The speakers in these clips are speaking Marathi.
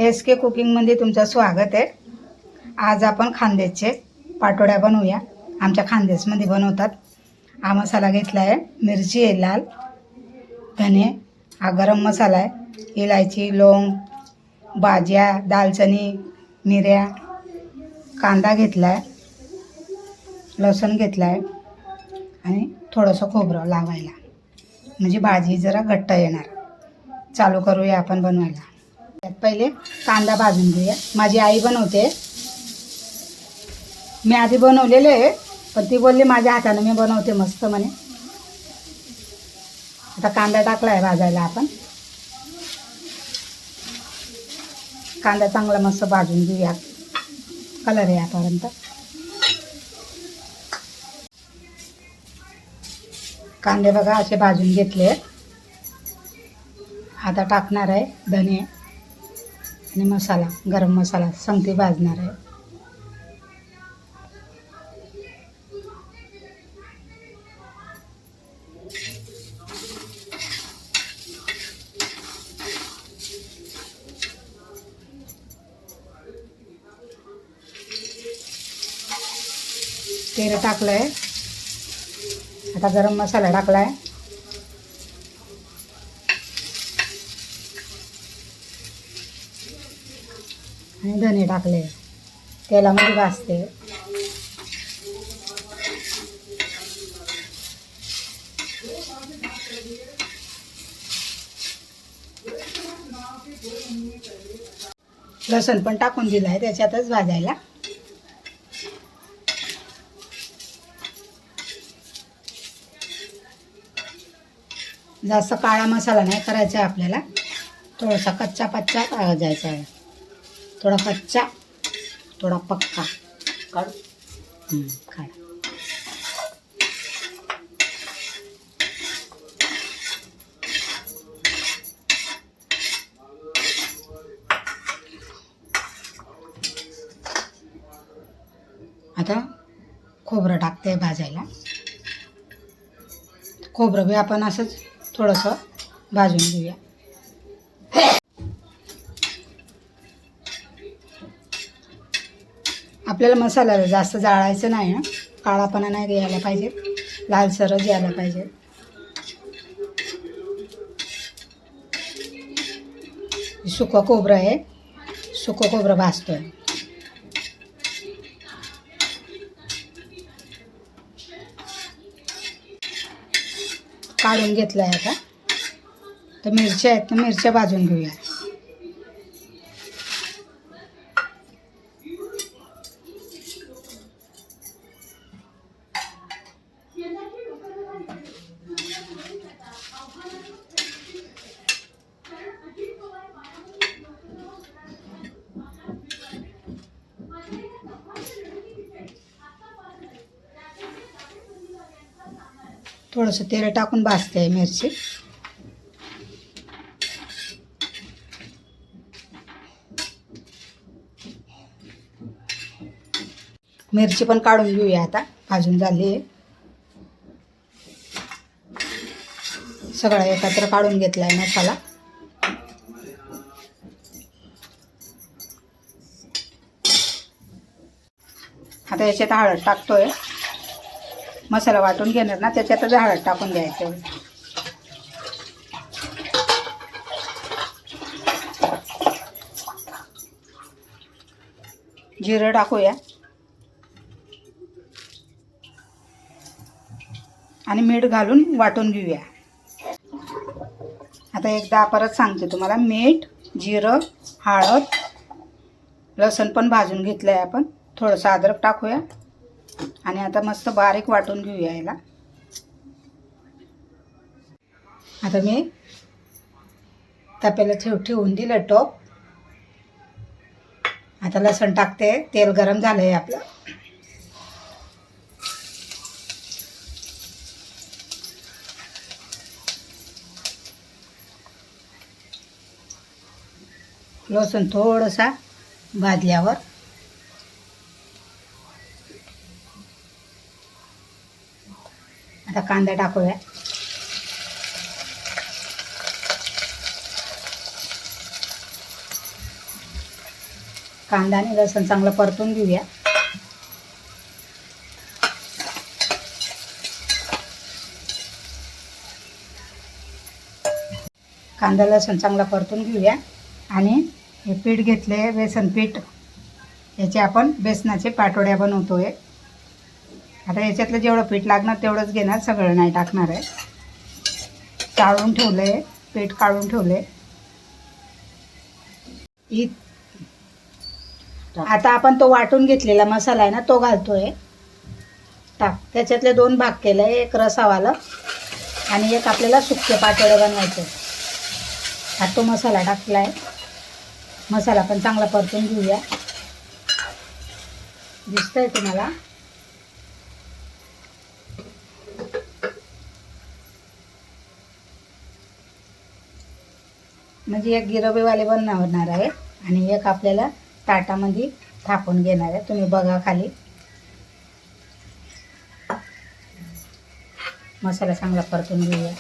SK कुकिंगमध्ये तुमचं स्वागत आहे। आज आपण खानदेशचे पाटोड्या बनवूया। आमच्या खानदेशमध्ये बनवतात। हा मसाला घेतला आहे, मिरची आहे लाल, धने, हा गरम मसाला आहे, इलायची, लवंग, भाज्या, दालचिनी, मिऱ्या, कांदा घेतला आहे, लसूण घेतला आहे आणि थोडंसं खोबरं लावायला, म्हणजे भाजी जरा घट्ट येणार। चालू करूया आपण बनवायला। त्यात पहिले कांदा भाजून घेऊया। माझी आई बनवते, मी आधी बनवलेले आहे, पण ती बोलली माझ्या हाताने मी बनवते मस्त म्हणे। आता कांदा टाकला आहे भाजायला आपण। कांदा चांगला मस्त भाजून घेऊया, कलर यापर्यंत। कांदे बघा असे भाजून घेतले। आता टाकणार आहे धने आणि मसाला, गरम मसाला संगती भाजणार आहे। तेल टाकलंय, आता गरम मसाला टाकलाय आणि धने टाकले, तेलामध्ये भाजते। लसूण पण टाकून दिलाय त्याच्यातच भाजायला। जास्त काळा मसाला नाही करायचा आहे आपल्याला, थोडासा कच्चा पच्चा भाजायचा आहे। थोडा कच्चा, थोडा पक्का। काढ काढ। आता खोबरं टाकते भाजायला। खोबरं बी आपण असंच थोडंसं भाजून घेऊया। आपल्याला मसाल्याला जास्त जाळायचं नाही, काळापणा नाही यायला पाहिजे, लालसरच यायला पाहिजे। सुकं खोबरं आहे, सुकं खोबरं भाजतोय। काढून घेतलंय। आता तर मिरच्या आहेत तर मिरच्या भाजून घेऊया। थोडंसं तेल टाकून भाजते मिरची। मिरची पण काढून घेऊया, आता भाजून झाली आहे। सगळं एकत्र काढून घेतलाय मसाला। आता याच्यात हळद टाकतोय, मसाला वाटून घेणार ना त्याच्यातच हळद टाकून द्यायचं। जिरं टाकूया आणि मीठ घालून वाटून घेऊया। आता एकदा परत सांगते तुम्हाला, मीठ, जिरं, हळद, लसूण पण भाजून घेतलंय आपण, थोडंसं अद्रक टाकूया आणि आता मस्त बारीक वाटून घेऊया याला। आता मी तपेला ठेवून दिलं टोप। आता लसूण टाकते, तेल गरम झालंय आपलं। लसूण थोडासा भाजल्यावर आता कांदा टाकूया। कांदा आणि लसूण चांगलं परतून घेऊया. कांदा लसूण चांगला परतून घेऊया. आणि हे पीठ घेतले बेसन पीठ, याचे आपण बेसनाचे पाटोड्या बनवतोय. आता याच्यातलं जेवढं पीठ लागणार तेवढंच घेणार, सगळं नाही टाकणार आहे. चाळून ठेवलं आहे, पीठ काढून ठेवले. आता आपण तो वाटून घेतलेला मसाला आहे ना तो घालतोय. टाक. त्याच्यातले 2 भाग केले, एक रसावाला आणि एक आपल्याला सुके पातोडे बनवायचे. हा तो मसाला टाकला आहे. मसाला पण चांगला परतून घेऊया. दिसतंय तुम्हाला? म्हणजे एक गिरवेवाले बनवणार आहे आणि एक आपल्याला ताटामध्ये थापून घेणार आहे. तुम्ही बघा खाली. मसाला चांगला परतून घेऊया.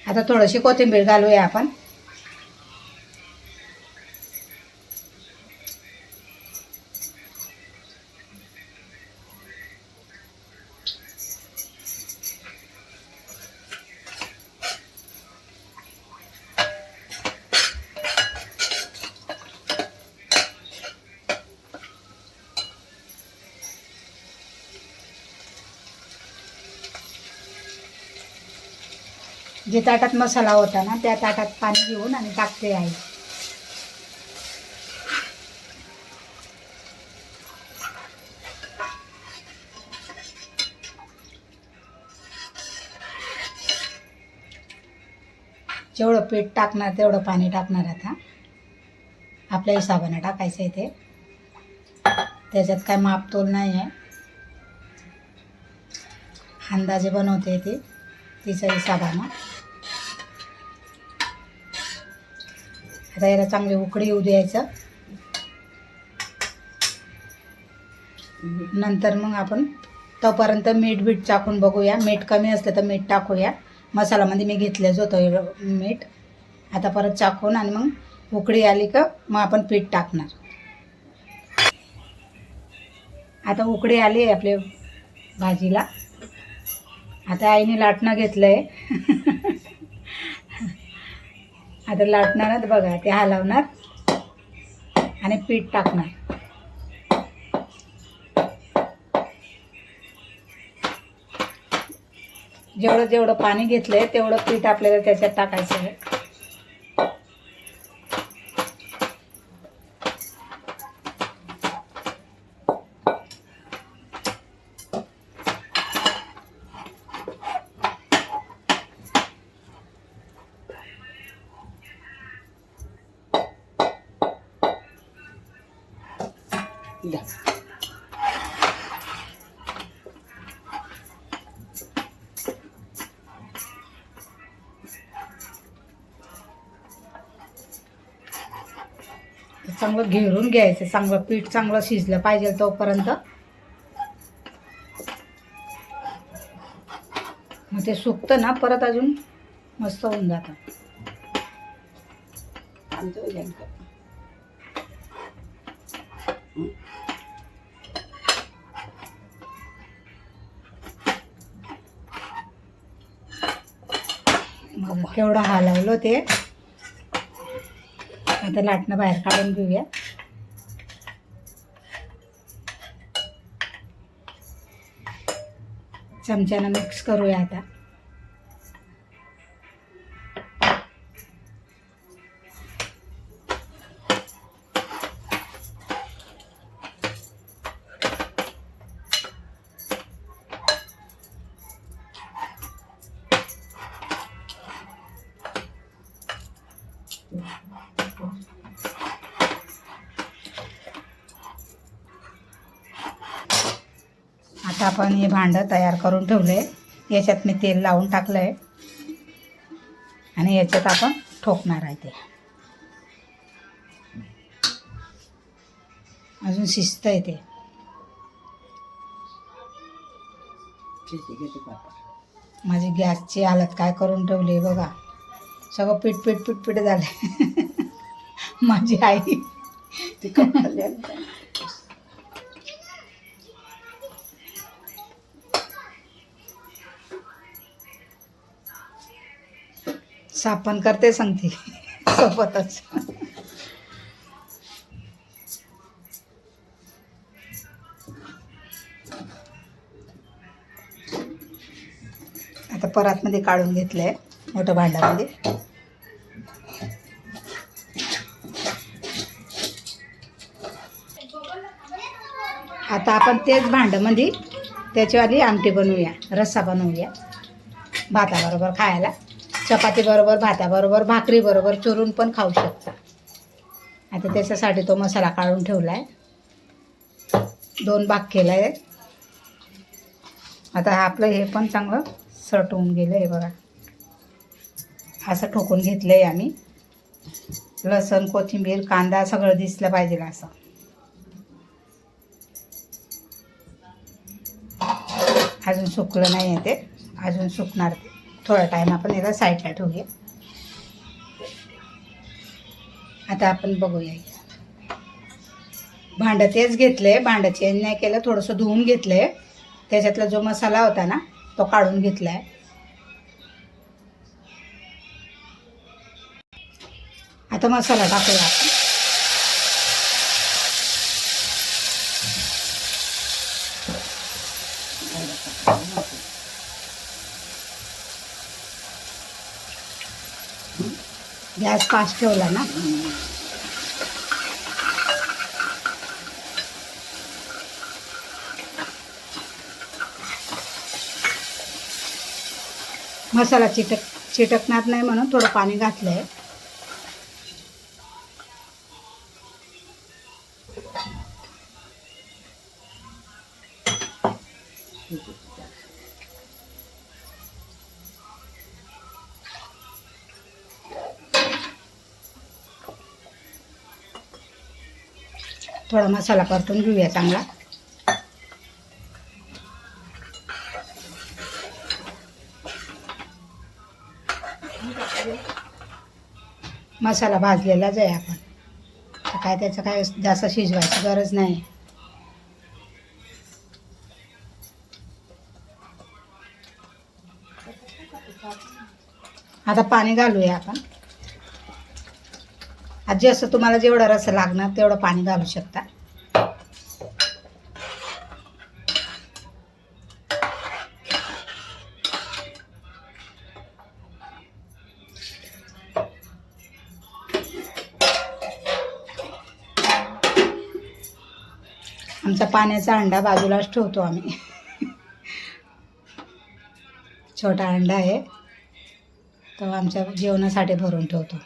आता थोडीशी कोथिंबीर घालूया आपण. जे ताटात मसाला होता ना त्या ताटात पाणी घेऊन आणि टाकते आहे. जेवढं पीठ टाकणार तेवढं पाणी टाकणार. आता आपल्या हिशोबाने टाकायचं आहे ते. त्याच्यात काय मापतोल नाही आहे. अंदाजे बनवते ती तिच्या हिशोबानं. आता याला चांगली उकळी येऊ द्यायचं. नंतर मग आपण तोपर्यंत मीठ टाकून बघूया. मीठ कमी असलं तर मीठ टाकूया. मसाल्यामध्ये मी घेतलंच होतं मीठ. आता परत चाकून आणि मग उकळी आली का मग आपण पीठ टाकणार. आता उकळी आली आहे आपल्या भाजीला. आता आईने लाटणं घेतलं आहे. आता लाटणारच बघा, ते हलवणार आणि पीठ टाकणार. जेवढं जेवढं पाणी घेतलंय तेवढं पीठ आपल्याला त्याच्यात टाकायचं आहे. चांगलं घेरून घ्यायचं. चांगलं पीठ चांगलं शिजलं पाहिजे तोपर्यंत. मग ते सुकतं ना परत अजून मस्त होऊन जातं. मग केवढं हलवलं ते. आता लाटणं बाहेर काढून घेऊया. चमच्यानं मिक्स करूया आता. आता आपण हे भांडं तयार करून ठेवलं आहे. याच्यात मी तेल लावून टाकलं आहे आणि याच्यात आपण ठोकणार आहे. ते अजून शिजतंय ते. माझी गॅसची हालत काय करून ठेवली बघा, सगळं पीठ पीठ पीठ पीठ झाले. माझी आई सापण करते सांगते सोबतच. आता परातमध्ये काढून घेतलंय मोठ्या भांड्यामध्ये. आता आपण तेच भांड्यामध्ये त्याच्यावाली आमटी बनवूया, रस्सा बनवूया भाताबरोबर खायला. चपाती बरोबर, भाताबरोबर, भाकरी बरोबर चुरून पण खाऊ शकता. आता त्याच्यासाठी तो मसाला काढून ठेवला आहे, 2 भाग केला आहे. आता आपलं हे पण चांगलं सटवून गेलं आहे बघा. असं ठोकून घेतलं आहे आम्ही. लसूण, कोथिंबीर, कांदा सगळं दिसलं पाहिजे असं. अजून सुकलं नाही आहे ते, अजून सुकणार ते. थोडा टाईम आपण याला साईडला ठेवूया. आता आपण बघूया. भांडं तेच घेतलं आहे, भांडं चेंज नाही केलं, थोडंसं धुवून घेतलं आहे. त्याच्यातला जो मसाला होता ना तो काढून घेतला आहे. आता मसाला टाकूया आपण. गॅस फास्ट ठेवला ना. मसाला चिटकणार नाही म्हणून थोडं पाणी घातलं आहे. थोडा मसाला परतून घेऊया चांगला. मसाला भाजलेलाच आहे आपण, तर काय त्याचं काय जास्त शिजवायची गरज नाही. आता पाणी घालूया आपण. आज जसं तुम्हाला जेवढा रस्सा लागणार तेवढं पाणी घालू शकता. आमचा पाण्याचा अंडा बाजूलाच ठेवतो आम्ही. छोटा अंडा आहे तो आमच्या जेवणासाठी भरून ठेवतो.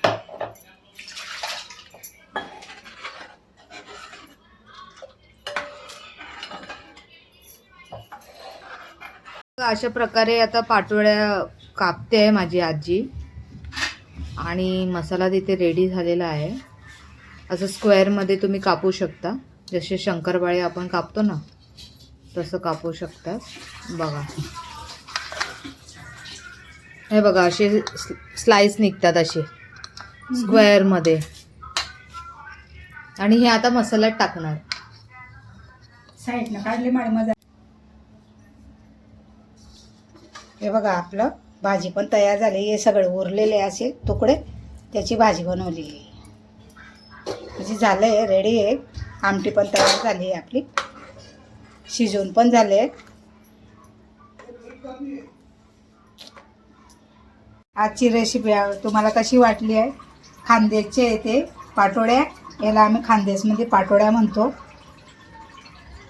अशा प्रकारे आता पाटोळ्या कापते आहे माझी आजी आणि मसाला तिथे रेडी झालेला आहे. असं स्क्वेअरमध्ये तुम्ही कापू शकता, जसे शंकरपाळे आपण कापतो ना तसं कापू शकता. बघा हे बघा, असे स्लाइस निघतात असे स्क्वेअरमध्ये. आणि हे आता मसाल्यात टाकणार. साईडनं काढले मजा. हे बघा आपलं भाजी पण तयार झाली. हे सगळे उरलेले असे तुकडे त्याची भाजी बनवली आहे. म्हणजे झालं आहे, रेडी आहे. आमटी पण तयार झाली आहे आपली, शिजवून पण झाले. आजची रेसिपी तुम्हाला कशी वाटली आहे? खानदेशचे येते पाटोळ्या, याला आम्ही खानदेशमध्ये पाटोळ्या म्हणतो.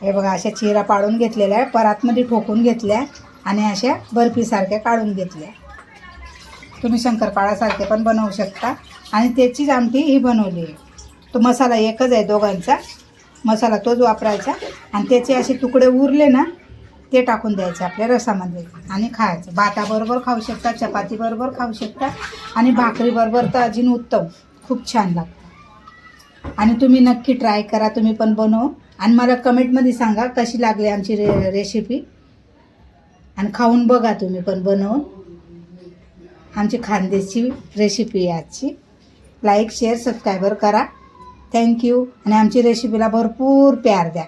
हे बघा अशा चिरा पाडून घेतलेल्या आहे, परातमध्ये ठोकून घेतल्या आणि अशा बर्फीसारख्या काढून घेतल्या. तुम्ही शंकरपाळ्यासारखे पण बनवू शकता. आणि त्याचीच आमटी ही बनवली आहे. तो मसाला एकच आहे, दोघांचा मसाला तोच वापरायचा. आणि त्याचे असे तुकडे उरले ना ते टाकून द्यायचे आपल्या रसामध्ये आणि खायचं. भाताबरोबर खाऊ शकता, चपातीबरोबर खाऊ शकता आणि भाकरीबरोबर तर अजून उत्तम, खूप छान लागतं. आणि तुम्ही नक्की ट्राय करा, तुम्ही पण बनव आणि मला कमेंटमध्ये सांगा कशी लागली आमची रेसिपी. आणि खाऊन बघा तुम्ही पण बनवून. आमची खानदेशी रेसिपी आहे आजची. लाईक शेअर सबस्क्रायबर करा. थँक्यू. आणि आमची रेसिपीला भरपूर प्यार द्या.